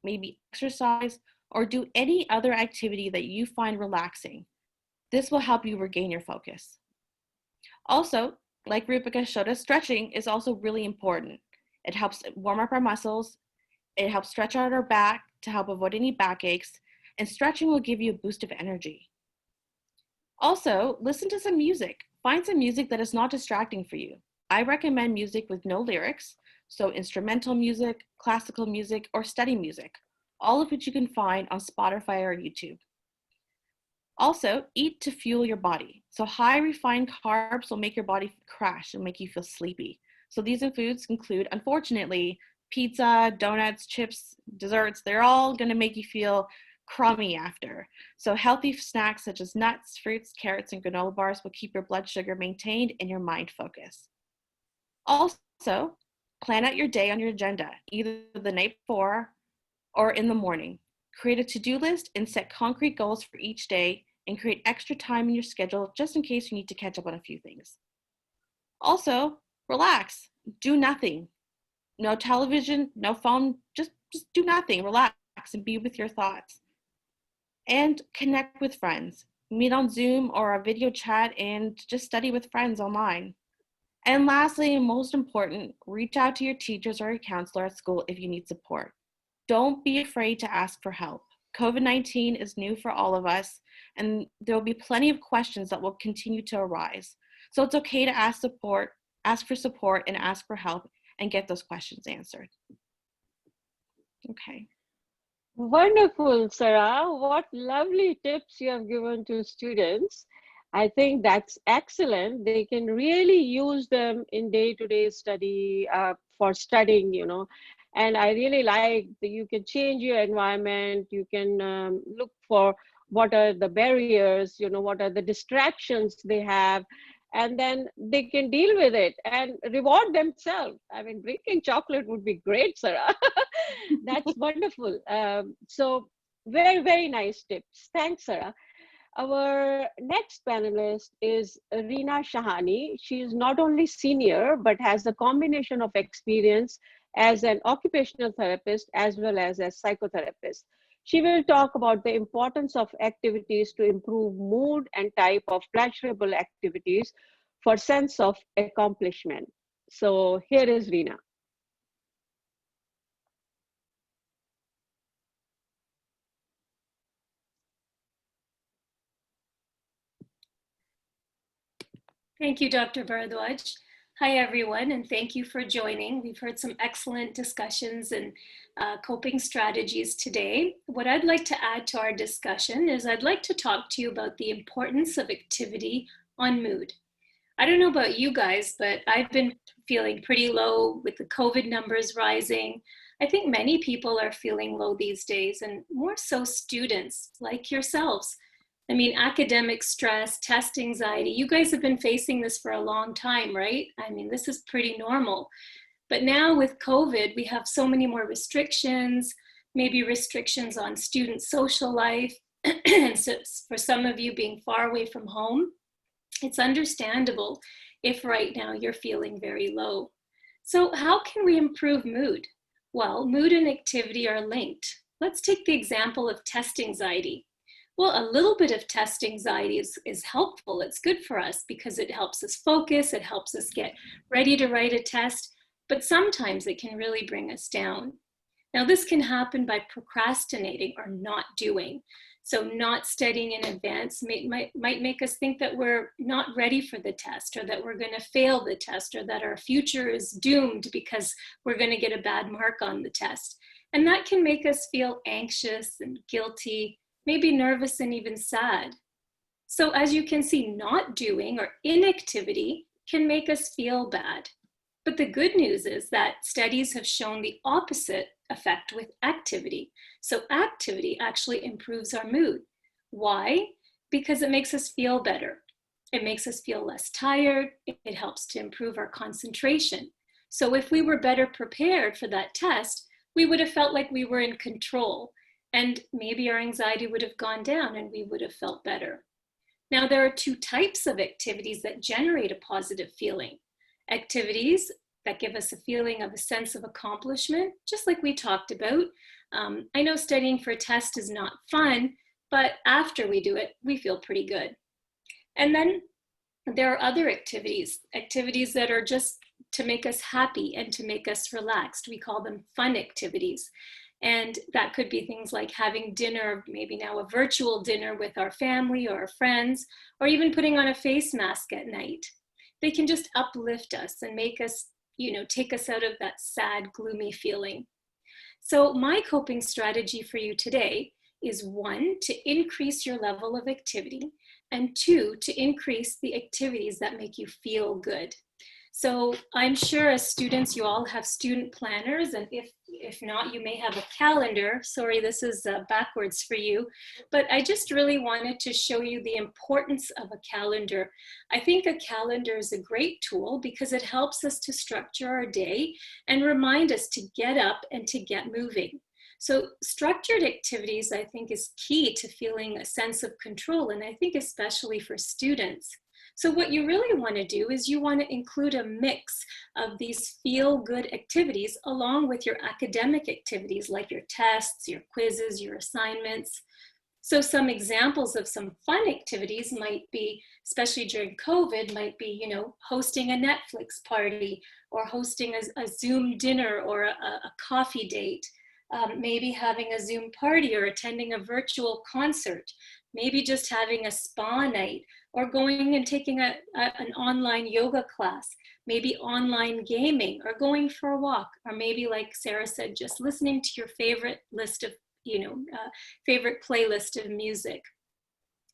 maybe exercise or do any other activity that you find relaxing. This will help you regain your focus. Also, like Rupika showed us, stretching is also really important. It helps warm up our muscles. It helps stretch out our back to help avoid any backaches, and stretching will give you a boost of energy. Also, listen to some music. Find some music that is not distracting for you. I recommend music with no lyrics, so instrumental music, classical music, or study music, all of which you can find on Spotify or YouTube. Also, eat to fuel your body. So high refined carbs will make your body crash and make you feel sleepy. So these foods include, unfortunately, pizza, donuts, chips, desserts. They're all going to make you feel crummy after. So healthy snacks such as nuts, fruits, carrots, and granola bars will keep your blood sugar maintained and your mind focused. Also, plan out your day on your agenda, either the night before or in the morning. Create a to-do list and set concrete goals for each day and create extra time in your schedule just in case you need to catch up on a few things. Also, relax, do nothing. No television, no phone, just do nothing, relax and be with your thoughts. And connect with friends. Meet on Zoom or a video chat and just study with friends online. And lastly, and most important, reach out to your teachers or your counselor at school if you need support. Don't be afraid to ask for help. COVID-19 is new for all of us, and there will be plenty of questions that will continue to arise. So it's okay to ask for support and ask for help and get those questions answered. Okay. Wonderful, Sarah. What lovely tips you have given to students. I think that's excellent. They can really use them in day-to-day study for studying, you know. And I really like that you can change your environment. You can look for what are the barriers, you know, what are the distractions they have, and then they can deal with it and reward themselves. I mean, drinking chocolate would be great, Sarah. That's wonderful. So very, very nice tips. Thanks, Sarah. Our next panelist is Reena Shahani. She is not only senior, but has a combination of experience as an occupational therapist as well as a psychotherapist. She will talk about the importance of activities to improve mood and type of pleasurable activities for sense of accomplishment. So here is Reena. Thank you, Dr. Bhardwaj. Hi, everyone, and thank you for joining. We've heard some excellent discussions and coping strategies today. What I'd like to add to our discussion is I'd like to talk to you about the importance of activity on mood. I don't know about you guys, but I've been feeling pretty low with the COVID numbers rising. I think many people are feeling low these days, and more so students like yourselves. I mean, academic stress, test anxiety, you guys have been facing this for a long time, right? I mean, this is pretty normal. But now with COVID, we have so many more restrictions, maybe restrictions on student social life. And so for some of you being far away from home, it's understandable if right now you're feeling very low. So how can we improve mood? Well, mood and activity are linked. Let's take the example of test anxiety. Well, a little bit of test anxiety is helpful. It's good for us because it helps us focus. It helps us get ready to write a test, but sometimes it can really bring us down. Now, this can happen by procrastinating or not doing. So not studying in advance might make us think that we're not ready for the test, or that we're going to fail the test, or that our future is doomed because we're going to get a bad mark on the test. And that can make us feel anxious and guilty, maybe nervous and even sad. So as you can see, not doing or inactivity can make us feel bad. But the good news is that studies have shown the opposite effect with activity. So activity actually improves our mood. Why? Because it makes us feel better. It makes us feel less tired. It helps to improve our concentration. So if we were better prepared for that test, we would have felt like we were in control, and maybe our anxiety would have gone down and we would have felt better. Now, there are two types of activities that generate a positive feeling. Activities that give us a feeling of a sense of accomplishment, just like we talked about. I know studying for a test is not fun, but after we do it, we feel pretty good. And then there are other activities that are just to make us happy and to make us relaxed. We call them fun activities. And that could be things like having dinner, maybe now a virtual dinner with our family or our friends, or even putting on a face mask at night. They can just uplift us and make us, take us out of that sad, gloomy feeling. So my coping strategy for you today is 1, to increase your level of activity, and 2, to increase the activities that make you feel good. So I'm sure as students, you all have student planners, and if not, you may have a calendar. Sorry, this is backwards for you, but I just really wanted to show you the importance of a calendar. I think a calendar is a great tool because it helps us to structure our day and remind us to get up and to get moving. So structured activities, I think, is key to feeling a sense of control, and I think especially for students. So what you really want to do is you want to include a mix of these feel-good activities along with your academic activities like your tests, your quizzes, your assignments. So some examples of some fun activities might be, especially during COVID, might be, hosting a Netflix party, or hosting a Zoom dinner, or a coffee date. Maybe having a Zoom party or attending a virtual concert, maybe just having a spa night, or going and taking an online yoga class, maybe online gaming, or going for a walk, or maybe, like Sarah said, just listening to your favorite list of, favorite playlist of music.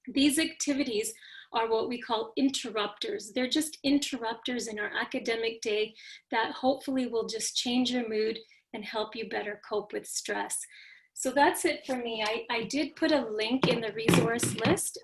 These activities are what we call interrupters. They're just interrupters in our academic day that hopefully will just change your mood and help you better cope with stress. So that's it for me. I did put a link in the resource list.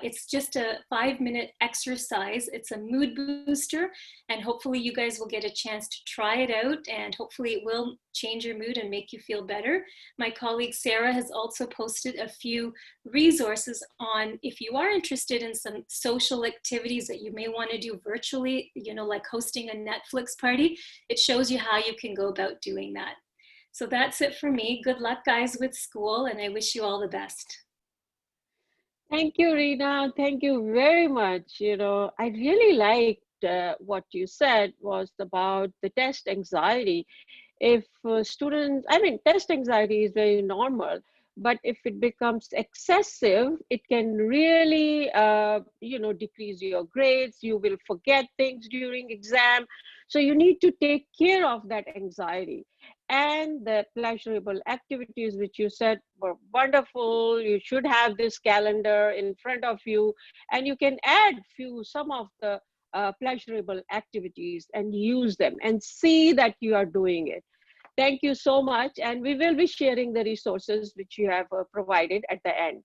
It's just a 5-minute exercise. It's a mood booster, and hopefully you guys will get a chance to try it out, and hopefully it will change your mood and make you feel better. My colleague Sarah has also posted a few resources on, if you are interested in some social activities that you may want to do virtually, like hosting a Netflix party, it shows you how you can go about doing that. So that's it for me. Good luck, guys, with school, and I wish you all the best. Thank you, Reena. Thank you very much. I really liked what you said was about the test anxiety. If students, test anxiety is very normal, but if it becomes excessive, it can really, decrease your grades. You will forget things during exam. So you need to take care of that anxiety. And the pleasurable activities, which you said were wonderful. You should have this calendar in front of you, and you can add some of the pleasurable activities and use them and see that you are doing it. Thank you so much. And we will be sharing the resources which you have provided at the end.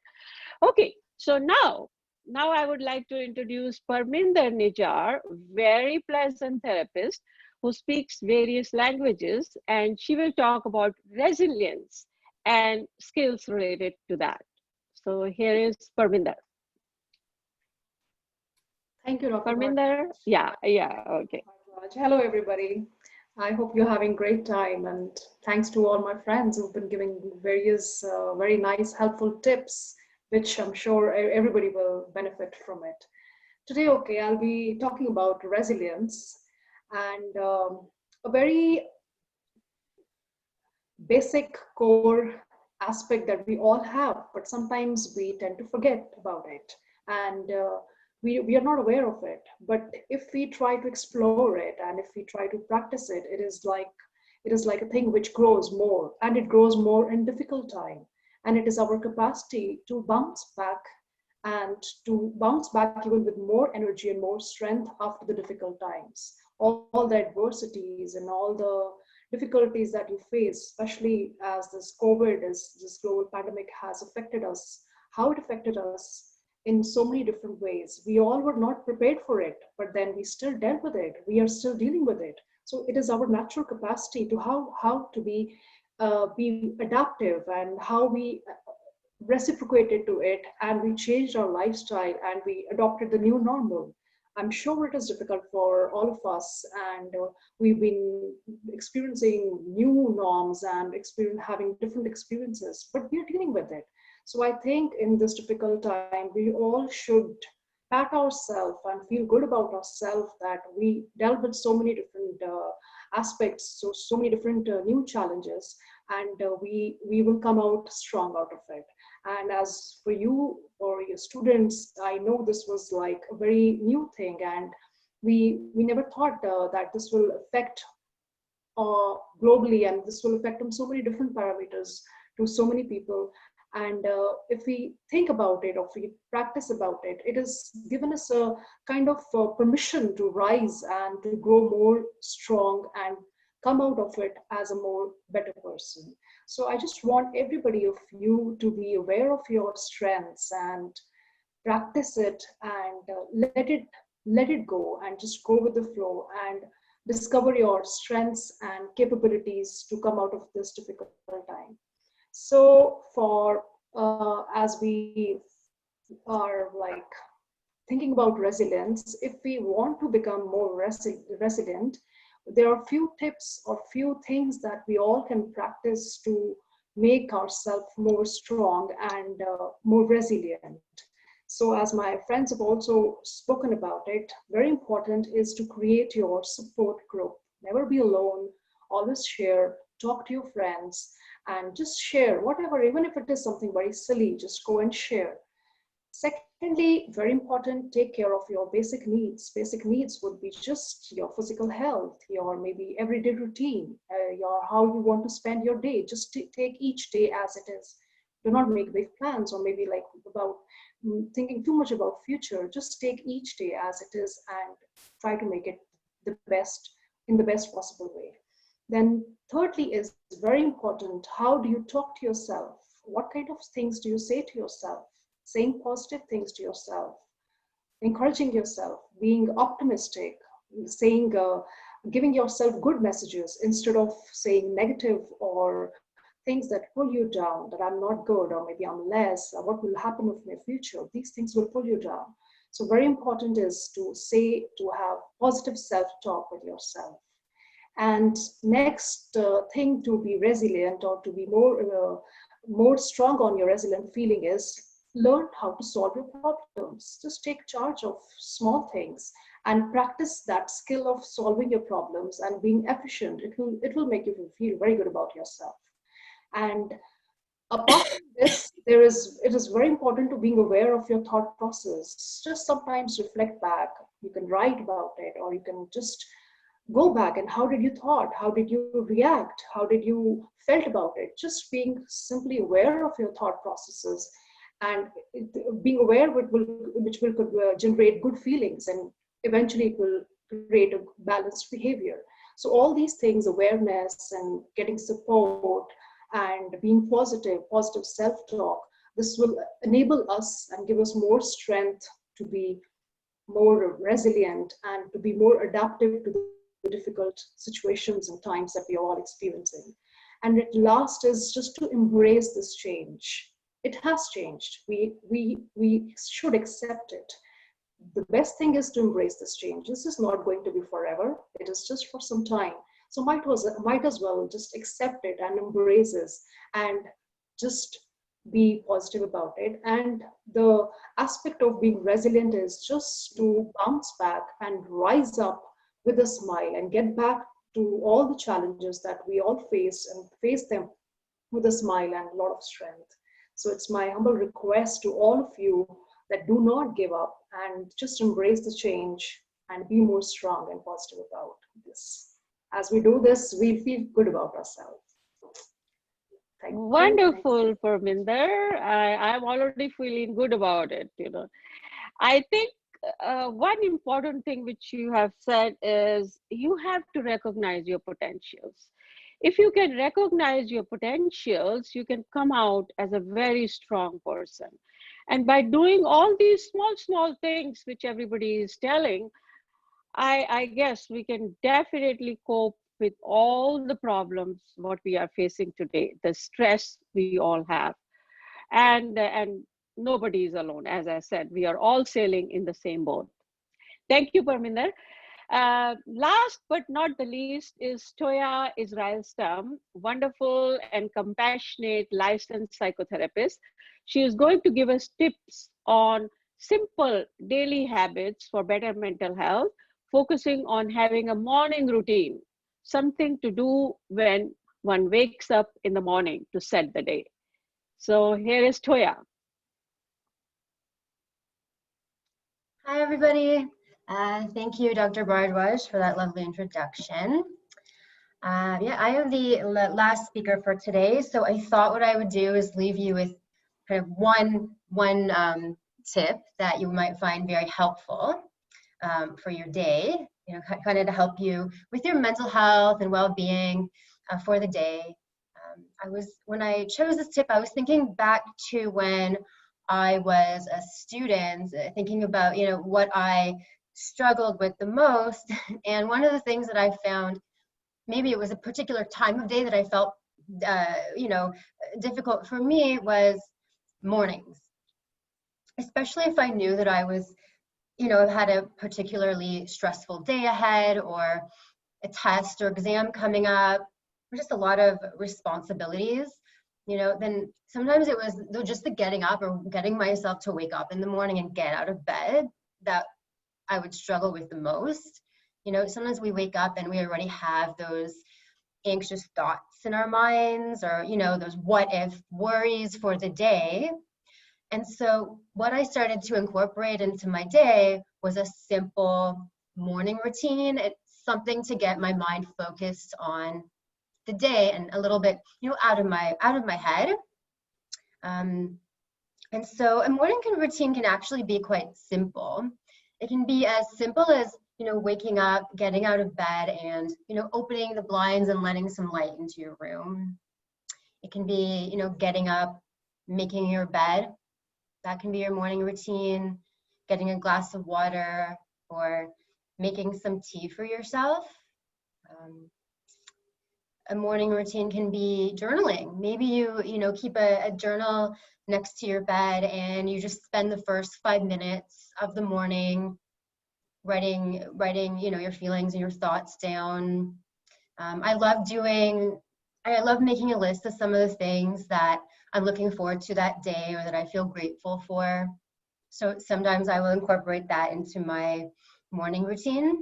Okay, so now I would like to introduce Parminder Nijar, very pleasant therapist who speaks various languages, and she will talk about resilience and skills related to that. So here is Parminder. Thank you, Dr. Parminder. Yeah, okay. Hello, everybody. I hope you're having a great time, and thanks to all my friends who've been giving various very nice, helpful tips, which I'm sure everybody will benefit from it. Today, I'll be talking about resilience, and a very basic core aspect that we all have, but sometimes we tend to forget about it. And we are not aware of it. But if we try to explore it and if we try to practice it, it is like a thing which grows more, and it grows more in difficult time. And it is our capacity to bounce back, and to bounce back even with more energy and more strength after the difficult times. All the adversities and all the difficulties that you face, especially as this global pandemic has affected us, how it affected us in so many different ways. We all were not prepared for it, but then we still dealt with it. We are still dealing with it. So it is our natural capacity to how to be adaptive, and how we reciprocated to it, and we changed our lifestyle and we adopted the new normal. I'm sure it is difficult for all of us, and we've been experiencing new norms and having different experiences, but we're dealing with it. So I think in this difficult time, we all should pat ourselves and feel good about ourselves that we dealt with so many different aspects, so many different new challenges, and we will come out strong out of it. And as for you or your students, I know this was like a very new thing, and we never thought that this will affect globally, and this will affect on so many different parameters to so many people. And if we think about it, or if we practice about it, it has given us a kind of permission to rise and to grow more strong and come out of it as a more better person. So I just want everybody of you to be aware of your strengths and practice it, and let it go, and just go with the flow and discover your strengths and capabilities to come out of this difficult time. So for as we are like thinking about resilience, if we want to become more resilient, there are few tips or few things that we all can practice to make ourselves more strong and more resilient. So as my friends have also spoken about it, very important is to create your support group. Never be alone, always share, talk to your friends, and just share whatever, even if it is something very silly, just go and share. Secondly, very important, take care of your basic needs. Basic needs would be just your physical health, your maybe everyday routine, your how you want to spend your day. Just take each day as it is. Do not make big plans, or maybe like about thinking too much about future. Just take each day as it is and try to make it in the best possible way. Then thirdly is very important, how do you talk to yourself? What kind of things do you say to yourself? Saying positive things to yourself, encouraging yourself, being optimistic, saying, giving yourself good messages instead of saying negative or things that pull you down, that I'm not good, or maybe I'm less, or what will happen with my future. These things will pull you down. So very important is to have positive self-talk with yourself. And next thing to be resilient, or to be more strong on your resilient feeling, is learn how to solve your problems. Just take charge of small things and practice that skill of solving your problems and being efficient. It will make you feel very good about yourself. And apart from this, it is very important to being aware of your thought process. Just sometimes reflect back. You can write about it, or you can just go back and how did you thought? How did you react? How did you felt about it? Just being simply aware of your thought processes, and being aware which will generate good feelings, and eventually it will create a balanced behavior. So all these things, awareness and getting support and being positive self-talk, this will enable us and give us more strength to be more resilient and to be more adaptive to the difficult situations and times that we are all experiencing. And at last is just to embrace this change. It has changed. We should accept it. The best thing is to embrace this change. This is not going to be forever. It is just for some time. So might as well just accept it and embrace this and just be positive about it. And the aspect of being resilient is just to bounce back and rise up with a smile and get back to all the challenges that we all face, and face them with a smile and a lot of strength. So it's my humble request to all of you that do not give up and just embrace the change and be more strong and positive about this. As we do this, we feel good about ourselves. Thank you. Wonderful, Parminder. I'm already feeling good about it. I think one important thing which you have said is you have to recognize your potentials. If you can recognize your potentials, you can come out as a very strong person. And by doing all these small things which everybody is telling, I guess we can definitely cope with all the problems what we are facing today, the stress we all have. And nobody is alone. As I said, we are all sailing in the same boat. Thank you, Parminder. Last but not the least is Toya Israelstam, wonderful and compassionate licensed psychotherapist. She is going to give us tips on simple daily habits for better mental health, focusing on having a morning routine, something to do when one wakes up in the morning to set the day. So here is Toya. Hi, everybody. Thank you, Dr. Bhardwaj, for that lovely introduction. Yeah, I am the last speaker for today, so I thought what I would do is leave you with kind of one tip that you might find very helpful for your day, kind of to help you with your mental health and well-being for the day. When I chose this tip, I was thinking back to when I was a student, thinking about, what I struggled with the most. And one of the things that I found, maybe it was a particular time of day that I felt, difficult for me, was mornings. Especially if I knew that I was, had a particularly stressful day ahead, or a test or exam coming up, or just a lot of responsibilities, then sometimes it was just the getting up or getting myself to wake up in the morning and get out of bed that I would struggle with the most. Sometimes we wake up and we already have those anxious thoughts in our minds, or, those what if worries for the day. And so what I started to incorporate into my day was a simple morning routine. It's something to get my mind focused on the day and a little bit, out of my head. And so a morning routine can actually be quite simple. It can be as simple as, waking up, getting out of bed, and, opening the blinds and letting some light into your room. It can be, getting up, making your bed. That can be your morning routine. Getting a glass of water, or making some tea for yourself. A morning routine can be journaling. Maybe you keep a journal next to your bed, and you just spend the first 5 minutes of the morning writing your feelings and your thoughts down. I love making a list of some of the things that I'm looking forward to that day, or that I feel grateful for. So sometimes I will incorporate that into my morning routine.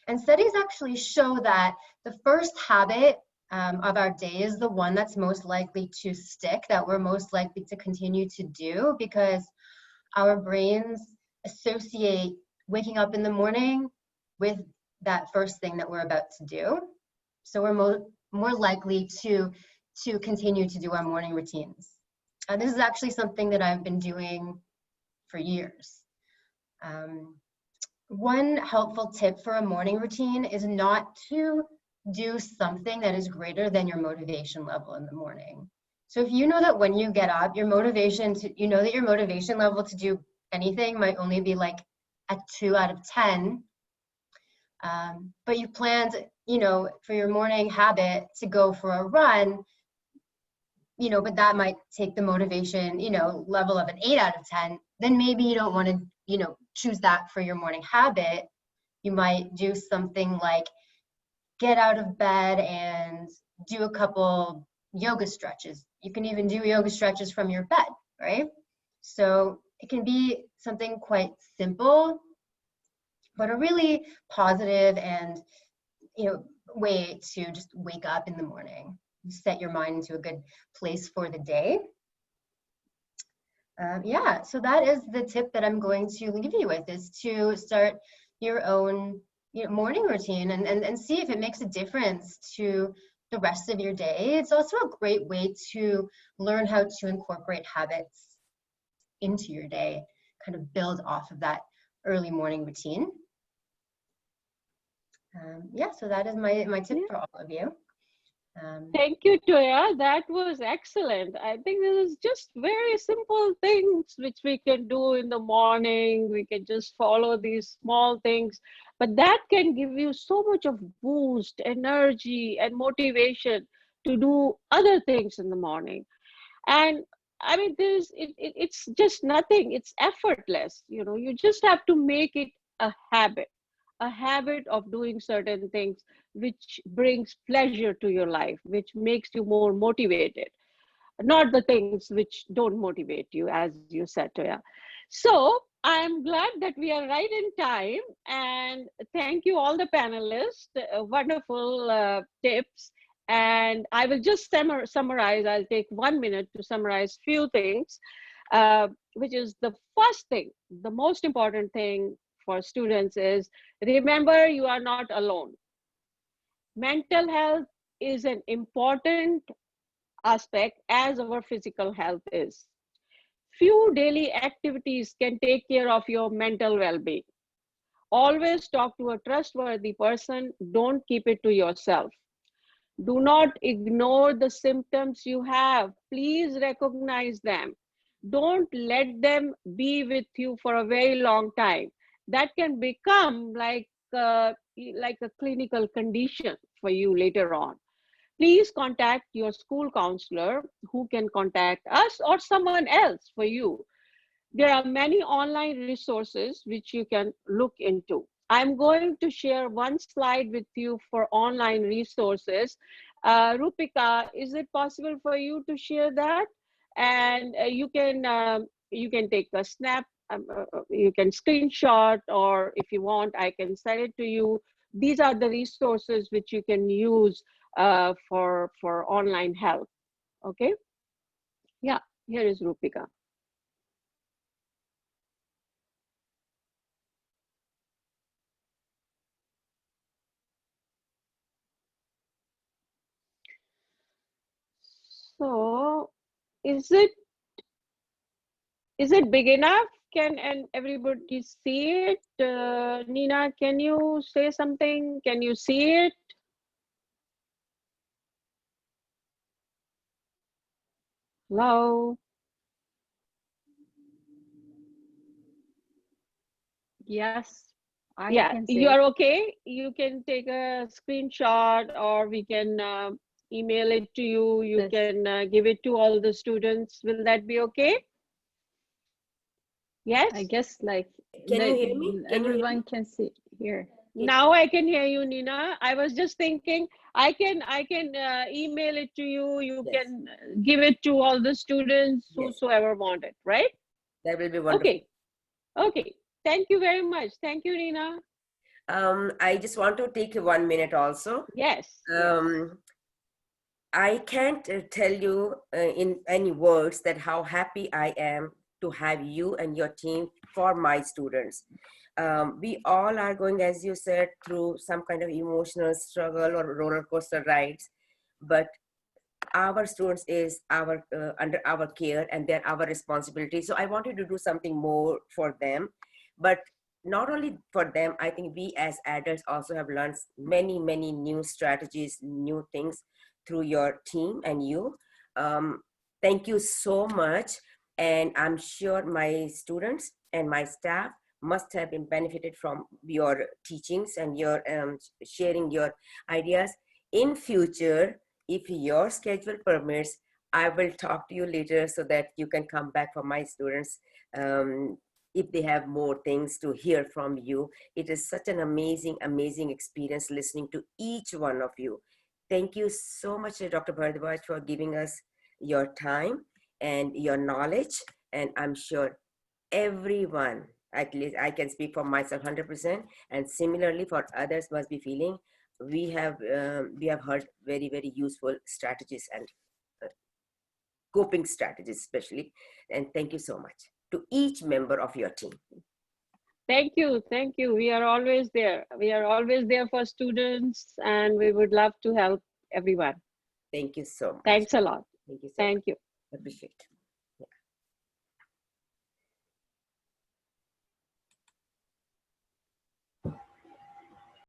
And studies actually show that the first habit of our day is the one that's most likely to stick, that we're most likely to continue to do, because our brains associate waking up in the morning with that first thing that we're about to do. So we're more likely to continue to do our morning routines. And this is actually something that I've been doing for years. One helpful tip for a morning routine is not to do something that is greater than your motivation level in the morning. So if you know that when you get up, your motivation level to do anything might only be like a 2 out of 10, but you planned, for your morning habit to go for a run, but that might take the motivation, level of an 8 out of 10, then maybe you don't want to, choose that for your morning habit. You might do something like get out of bed and do a couple yoga stretches. You can even do yoga stretches from your bed, right? So it can be something quite simple, but a really positive and, way to just wake up in the morning, set your mind into a good place for the day. Yeah, so that is the tip that I'm going to leave you with, is to start your own morning routine and see if it makes a difference to the rest of your day. It's also a great way to learn how to incorporate habits into your day, kind of build off of that early morning routine. Yeah, so that is my tip for all of you. Thank you, Toya. That was excellent. I think this is just very simple things which we can do in the morning. We can just follow these small things, but that can give you so much of boost, energy, and motivation to do other things in the morning. And I mean, it's just nothing. It's effortless. You just have to make it a habit of doing certain things which brings pleasure to your life, which makes you more motivated, not the things which don't motivate you, as you said, Toya. So I'm glad that we are right in time, and thank you all the panelists, wonderful tips. And I will just summarize. I'll take 1 minute to summarize few things, which is the first thing, the most important thing for students is, remember, you are not alone. Mental health is an important aspect as our physical health is. Few daily activities can take care of your mental well-being. Always talk to a trustworthy person. Don't keep it to yourself. Do not ignore the symptoms you have. Please recognize them. Don't let them be with you for a very long time. That can become like a clinical condition for you later on. Please contact your school counselor, who can contact us or someone else for you. There are many online resources which you can look into. I'm going to share one slide with you for online resources. Rupika, is it possible for you to share that? And you can take a snap, you can screenshot, or if you want, I can send it to you. These are the resources which you can use for online help. Okay. Yeah, here is Rupika. So is it big enough? Can everybody see it? Nina, can you say something? Can you see it? Hello? Yes, I can see. You are okay? You can take a screenshot, or we can email it to you. You can give it to all the students. Will that be okay? Yes? I guess like can you hear me? Everyone can see here. Now I can hear you, Nina. I was just thinking I can email it to you. You can give it to all the students, whosoever want it, right? That will be wonderful. Okay. Thank you very much. Thank you, Nina. I just want to take 1 minute also. Yes. I can't tell you in any words that how happy I am to have you and your team for my students. We all are going, as you said, through some kind of emotional struggle or roller coaster rides, but our students is under our care, and they're our responsibility. So I wanted to do something more for them, but not only for them. I think we as adults also have learned many new strategies, new things through your team and you. Thank you so much. And I'm sure my students and my staff must have been benefited from your teachings and your sharing your ideas. In future, if your schedule permits, I will talk to you later so that you can come back for my students if they have more things to hear from you. It is such an amazing experience listening to each one of you. Thank you so much, Dr. Bhardwaj, for giving us your time and your knowledge. And I'm sure everyone, at least I can speak for myself 100%, and similarly for others, must be feeling we have heard very, very useful strategies and coping strategies especially. And thank you so much to each member of your team. Thank you. Thank you. We are always there. We are always there for students, and we would love to help everyone. Thank you so much. Thanks a lot. Thank you so Thank much. you. Appreciate it.